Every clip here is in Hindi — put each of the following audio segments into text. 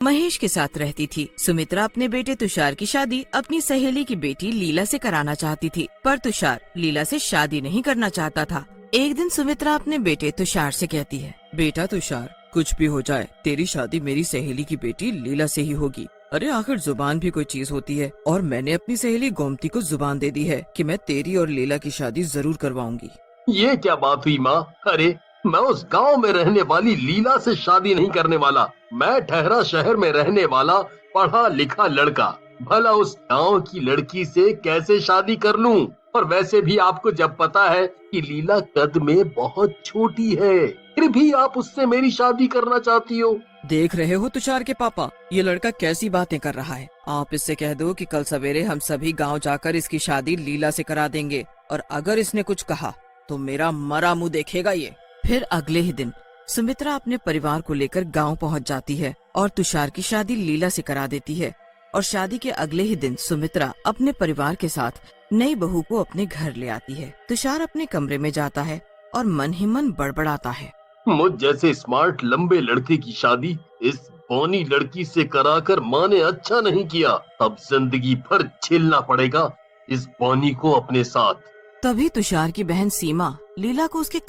महेश के साथ रहती थी। सुमित्रा अपने बेटे तुषार की शादी अपनी सहेली की बेटी लीला से कराना चाहती थी, पर तुषार लीला से शादी नहीं करना चाहता था। एक दिन सुमित्रा अपने बेटे तुषार से कहती है, बेटा तुषार, कुछ भी हो जाए तेरी शादी मेरी सहेली की बेटी लीला से ही होगी। अरे आखिर जुबान भी कोई चीज होती है, और मैंने अपनी सहेली गोमती को जुबान दे दी है कि मैं तेरी और लीला की शादी जरूर करवाऊंगी। ये क्या बात हुई माँ? अरे मैं उस गांव में रहने वाली लीला से शादी नहीं करने वाला। मैं ठहरा शहर में रहने वाला पढ़ा लिखा लड़का, भला उस गांव की लड़की से कैसे शादी कर लूं? और वैसे भी आपको जब पता है कि लीला कद में बहुत छोटी है, फिर भी आप उससे मेरी शादी करना चाहती हो। देख रहे हो तुषार के पापा, ये लड़का कैसी बातें कर रहा है। आप इससे कह दो कि कल सवेरे हम सभी गांव जाकर इसकी शादी लीला से करा देंगे, और अगर इसने कुछ कहा तो मेरा मरा मुंह देखेगा ये। फिर अगले ही दिन सुमित्रा अपने परिवार को लेकर गांव पहुंच जाती है और तुषार की शादी लीला से करा देती है। और शादी के अगले ही दिन सुमित्रा अपने परिवार के साथ नई बहू को अपने घर ले आती है। तुषार अपने कमरे में जाता है और मन ही मन बड़बड़ाता है, मुझ जैसे स्मार्ट लंबे लड़के की शादी इस बौनी लड़की से कराकर माँ ने अच्छा नहीं किया। अब जिंदगी भर झेलना पड़ेगा इस बौनी को अपने साथ। तभी तुषार की बहन सीमा लीला को उसके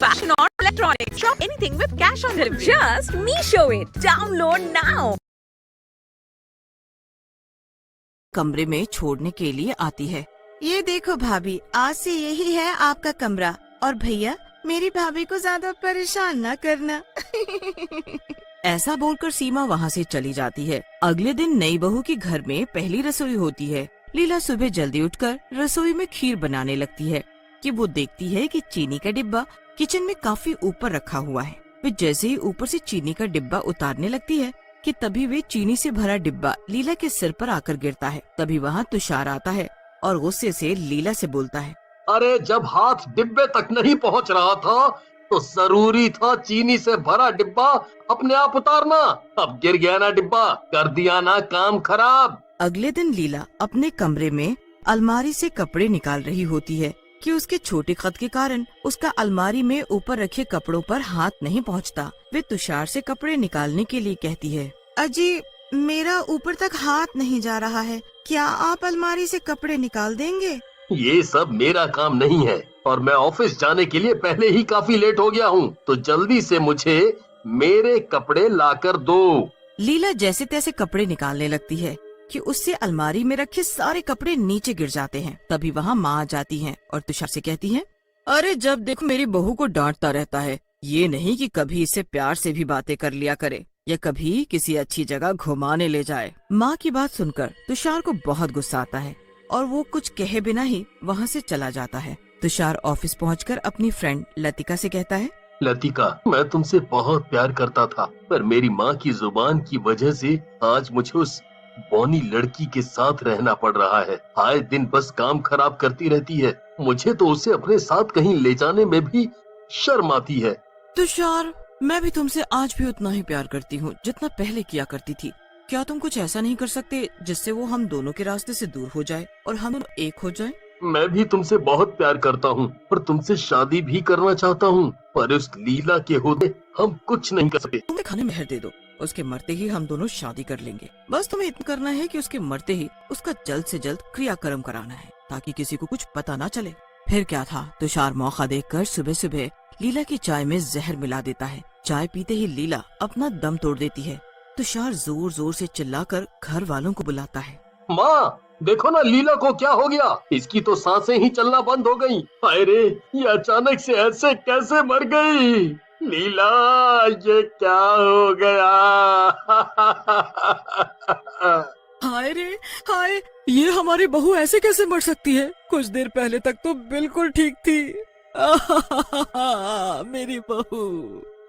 Fashion or electronics. Shop anything with cash on delivery. Just Meesho it. Download now. कमरे में छोड़ने के लिए आती है। ये देखो भाभी, आज से यही है आपका कमरा, और भैया मेरी भाभी को ज्यादा परेशान न करना। ऐसा बोलकर सीमा वहाँ से चली जाती है। अगले दिन नई बहू की घर में पहली रसोई होती है। लीला सुबह जल्दी उठकर रसोई में खीर बनाने लगती है कि वो देखती है कि चीनी का डिब्बा किचन में काफी ऊपर रखा हुआ है। वे जैसे ही ऊपर से चीनी का डिब्बा उतारने लगती है कि तभी वे चीनी से भरा डिब्बा लीला के सिर पर आकर गिरता है। तभी वहाँ तुषार आता है और गुस्से से लीला से बोलता है, अरे जब हाथ डिब्बे तक नहीं पहुंच रहा था तो जरूरी था चीनी से भरा डिब्बा अपने आप उतारना। अब गिर गया ना डिब्बा, कर दिया ना काम खराब। अगले दिन लीला अपने कमरे में अलमारी से कपड़े निकाल रही होती है कि उसके छोटे कद के कारण उसका अलमारी में ऊपर रखे कपड़ों पर हाथ नहीं पहुंचता। वे तुषार से कपड़े निकालने के लिए कहती है, अजी मेरा ऊपर तक हाथ नहीं जा रहा है, क्या आप अलमारी से कपड़े निकाल देंगे? ये सब मेरा काम नहीं है और मैं ऑफिस जाने के लिए पहले ही काफी लेट हो गया हूँ, तो जल्दी से मुझे मेरे कपड़े लाकर दो। लीला जैसे तैसे कपड़े निकालने लगती है कि उससे अलमारी में रखे सारे कपड़े नीचे गिर जाते हैं। तभी वहाँ माँ आ जाती हैं और तुषार से कहती हैं, अरे जब देखो मेरी बहू को डांटता रहता है। ये नहीं कि कभी इससे प्यार से भी बातें कर लिया करे या कभी किसी अच्छी जगह घुमाने ले जाए। माँ की बात सुनकर तुषार को बहुत गुस्सा आता है और वो कुछ कहे बिना ही वहाँ से चला जाता है। तुषार ऑफिस पहुँचकर अपनी फ्रेंड लतिका से कहता है, लतिका, मैं तुमसे बहुत प्यार करता था, पर मेरी माँ की जुबान की वजह से आज मुझे उस बौनी लड़की के साथ रहना पड़ रहा है। आए दिन बस काम खराब करती रहती है। मुझे तो उसे अपने साथ कहीं ले जाने में भी शर्म आती है। तुषार, मैं भी तुमसे आज भी उतना ही प्यार करती हूँ जितना पहले किया करती थी। क्या तुम कुछ ऐसा नहीं कर सकते जिससे वो हम दोनों के रास्ते से दूर हो जाए और हम दोनों एक हो जाएं? मैं भी तुमसे बहुत प्यार करता हूँ और तुमसे शादी भी करना चाहता हूँ, पर उस लीला के होते हम कुछ नहीं कर सकते। तुम्हें खाने मेहर दे दो, उसके मरते ही हम दोनों शादी कर लेंगे। बस तुम्हें इतना करना है कि उसके मरते ही उसका जल्द से जल्द क्रियाक्रम कराना है ताकि किसी को कुछ पता ना चले। फिर क्या था, तुषार मौका देखकर सुबह सुबह लीला की चाय में जहर मिला देता है। चाय पीते ही लीला अपना दम तोड़ देती है। तुषार जोर जोर से चिल्लाकर घर वालों को बुलाता है, माँ देखो ना लीला को क्या हो गया, इसकी तो सांसें ही चलना बंद हो गई। हाय रे, ये अचानक से ऐसे कैसे मर गई? लीला, ये क्या हो गया? हाय रे हाय, ये हमारी बहू ऐसे कैसे मर सकती है? कुछ देर पहले तक तो बिल्कुल ठीक थी। मेरी बहू।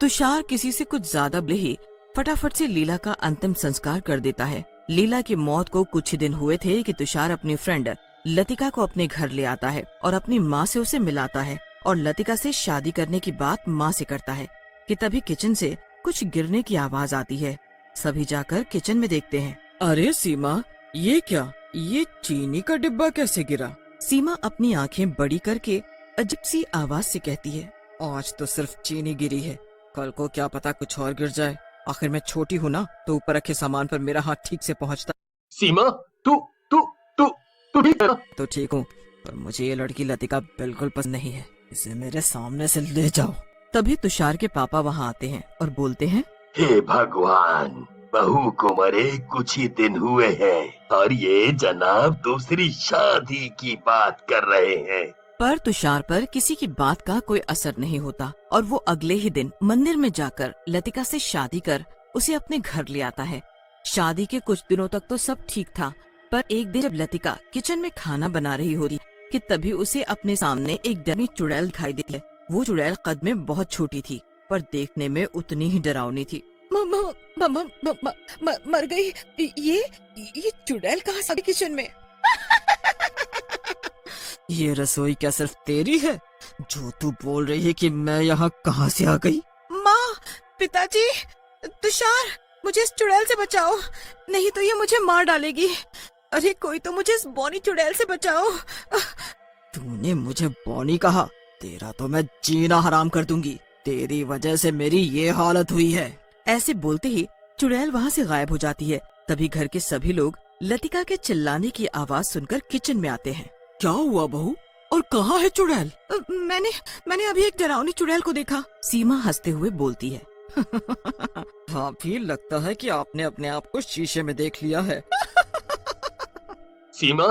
तुषार किसी से कुछ ज्यादा ही फटाफट से लीला का अंतिम संस्कार कर देता है। लीला की मौत को कुछ ही दिन हुए थे कि तुषार अपनी फ्रेंड लतिका को अपने घर ले आता है और अपनी माँ से उसे मिलाता है और लतिका से शादी करने की बात माँ से करता है कि तभी किचन से कुछ गिरने की आवाज आती है। सभी जाकर किचन में देखते हैं। अरे सीमा, ये क्या? ये चीनी का डिब्बा कैसे गिरा? सीमा अपनी आंखें बड़ी करके अजीब सी आवाज से कहती है, आज तो सिर्फ चीनी गिरी है, कल को क्या पता कुछ और गिर जाए। आखिर मैं छोटी हूँ ना, तो ऊपर रखे सामान पर मेरा हाथ ठीक से पहुँचता। सीमा, तू तू तू तू ठीक है ना? तो ठीक हूँ, पर मुझे ये लड़की लतिका बिल्कुल पसंद नहीं है। इसे मेरे सामने से ले जाओ। तभी तुषार के पापा वहाँ आते हैं और बोलते हैं, हे भगवान, बहू को मरे कुछ ही दिन हुए हैं और ये जनाब दूसरी शादी की बात कर रहे हैं। पर तुषार पर किसी की बात का कोई असर नहीं होता और वो अगले ही दिन मंदिर में जाकर लतिका से शादी कर उसे अपने घर ले आता है। शादी के कुछ दिनों तक तो सब ठीक था, पर एक दिन जब लतिका किचन में खाना बना रही होती कि तभी उसे अपने सामने एक डमी चुड़ैल दिखाई देती है। वो चुड़ैल कद में बहुत छोटी थी, पर देखने में उतनी ही डरावनी थी। मर गई। ये चुड़ैल कहाँ से किचन में? ये रसोई क्या सिर्फ तेरी है? जो तू बोल रही है कि मैं यहाँ कहाँ से आ गई? माँ, पिताजी, तुषार, मुझे इस चुड़ैल से बचाओ, नहीं तो ये मुझे मार डालेगी। अरे कोई तो मुझे इस बौनी चुड़ैल से बचाओ। तूने मुझे बौनी कहा? तेरा तो मैं जीना हराम कर दूंगी। तेरी वजह से मेरी ये हालत हुई है। ऐसे बोलते ही चुड़ैल वहाँ से गायब हो जाती है। तभी घर के सभी लोग लतिका के चिल्लाने की आवाज सुनकर किचन में आते हैं। क्या हुआ बहू, और कहाँ है चुड़ैल? मैंने अभी एक डरावनी चुड़ैल को देखा। सीमा हंसते हुए बोलती है। हाँ भी लगता है कि आपने अपने आप को शीशे में देख लिया है। सीमा,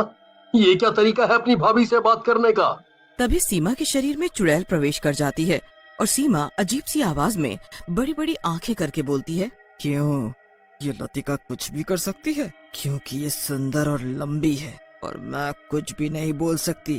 ये क्या तरीका है अपनी भाभी से बात करने का? तभी सीमा के शरीर में चुड़ैल प्रवेश कर जाती है और सीमा अजीब सी आवाज में बड़ी बड़ी आंखें करके बोलती है, क्यों, ये लतिका कुछ भी कर सकती है? क्योंकि ये सुंदर और लंबी है और मैं कुछ भी नहीं बोल सकती।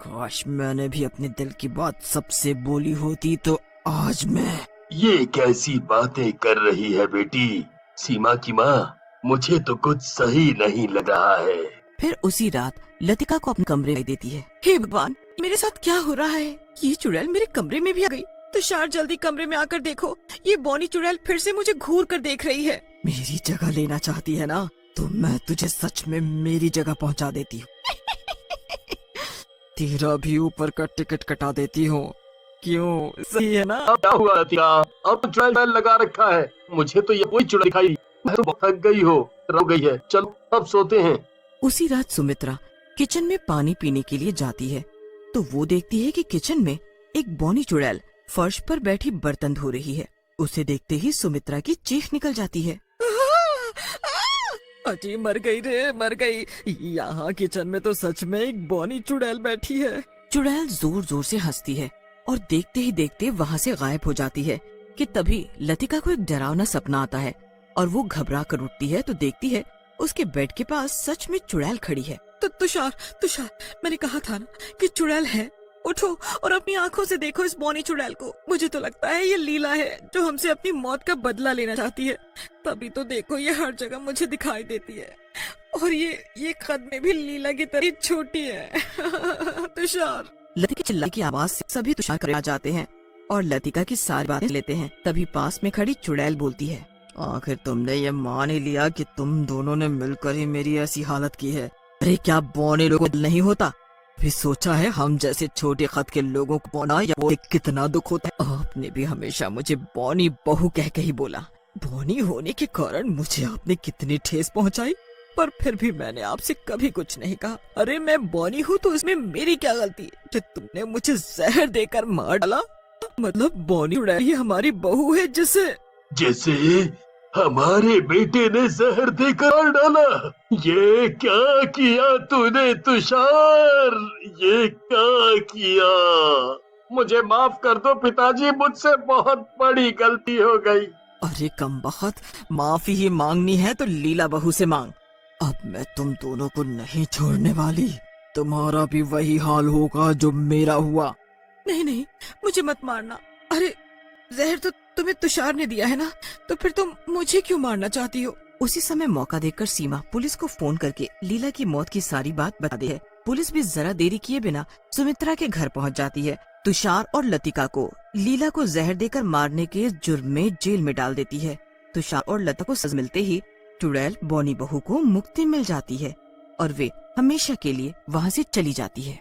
काश मैंने भी अपने दिल की बात सबसे बोली होती तो आज मैं। ये कैसी बातें कर रही है बेटी? सीमा की माँ, मुझे तो कुछ सही नहीं लग रहा है। फिर उसी रात लतिका को अपने कमरे में देती है। हे भगवान, मेरे साथ क्या हो रहा है? ये चुड़ैल मेरे कमरे में भी आ गई। तुषार, जल्दी कमरे में आकर देखो, ये बौनी चुड़ैल फिर से मुझे घूर कर देख रही है। मेरी जगह लेना चाहती है ना, तो मैं तुझे सच में मेरी जगह पहुंचा देती हूँ। तेरा भी ऊपर का टिकट कटा देती हूँ। क्यों, सही है ना? अब क्या हुआ लतिका? अब चुड़ैल लगा रखा है। मुझे तो ये कोई चुड़ैल दिखाई। मैं तो थक गई हो, रो गई है। चलो अब सोते हैं। उसी रात सुमित्रा किचन में पानी पीने के लिए जाती है तो वो देखती है कि किचन में एक बौनी चुड़ैल फर्श पर बैठी बर्तन धो रही है। उसे देखते ही सुमित्रा की चीख निकल जाती है। अजी मर गई रे, मर गई। यहाँ किचन में तो सच में एक बौनी चुड़ैल बैठी है। चुड़ैल जोर जोर से हंसती है और देखते ही देखते वहाँ से गायब हो जाती है कि तभी लतिका को एक डरावना सपना आता है और वो घबरा कर उठती है तो देखती है उसके बेड के पास सच में चुड़ैल खड़ी है। तो तुषार, मैंने कहा था ना कि चुड़ैल है। उठो और अपनी आंखों से देखो इस बौनी चुड़ैल को। मुझे तो लगता है ये लीला है जो हमसे अपनी मौत का बदला लेना चाहती है। तभी तो देखो ये हर जगह मुझे दिखाई देती है और ये कद में भी लीला की तरह छोटी है। तुषार। लतिका चिल्लाने की आवाज से सभी तुषार कर आ जाते हैं और लतिका की सारी बातें लेते हैं। तभी पास में खड़ी चुड़ैल बोलती है, आखिर तुमने ये मान ही लिया कि तुम दोनों ने मिलकर ही मेरी ऐसी हालत की है। अरे क्या बौने लोगों को नहीं होता? भी सोचा है हम जैसे छोटे कद के लोगों को बौना या वो कितना दुख होता है। आपने भी हमेशा मुझे बौनी बहू कह के ही बोला। बौनी होने के कारण मुझे आपने कितनी ठेस पहुंचाई, पर फिर भी मैंने आपसे कभी कुछ नहीं कहा। अरे मैं बौनी हूँ तो इसमें मेरी क्या गलती कि तुमने मुझे जहर देकर मार डाला? मतलब बौनी उड़ाई हमारी बहू है जैसे हमारे बेटे ने जहर देकर मार डाला। ये क्या किया तूने तुषार? ये क्या किया? मुझे माफ कर दो पिताजी, मुझसे बहुत बड़ी गलती हो गई। अरे कमबख्त, माफी ही मांगनी है तो लीला बहू से मांग। अब मैं तुम दोनों को नहीं छोड़ने वाली। तुम्हारा भी वही हाल होगा जो मेरा हुआ। नहीं, मुझे मत मारना। अरे जहर तो तुम्हें तुषार ने दिया है ना, तो फिर तुम मुझे क्यों मारना चाहती हो? उसी समय मौका देखकर सीमा पुलिस को फोन करके लीला की मौत की सारी बात बता दी है। पुलिस भी जरा देरी किए बिना सुमित्रा के घर पहुंच जाती है। तुषार और लतिका को लीला को जहर देकर मारने के जुर्म में जेल में डाल देती है। तुषार और लता को सजा मिलते ही चुड़ैल बौनी बहू को मुक्ति मिल जाती है और वे हमेशा के लिए वहाँ से चली जाती है।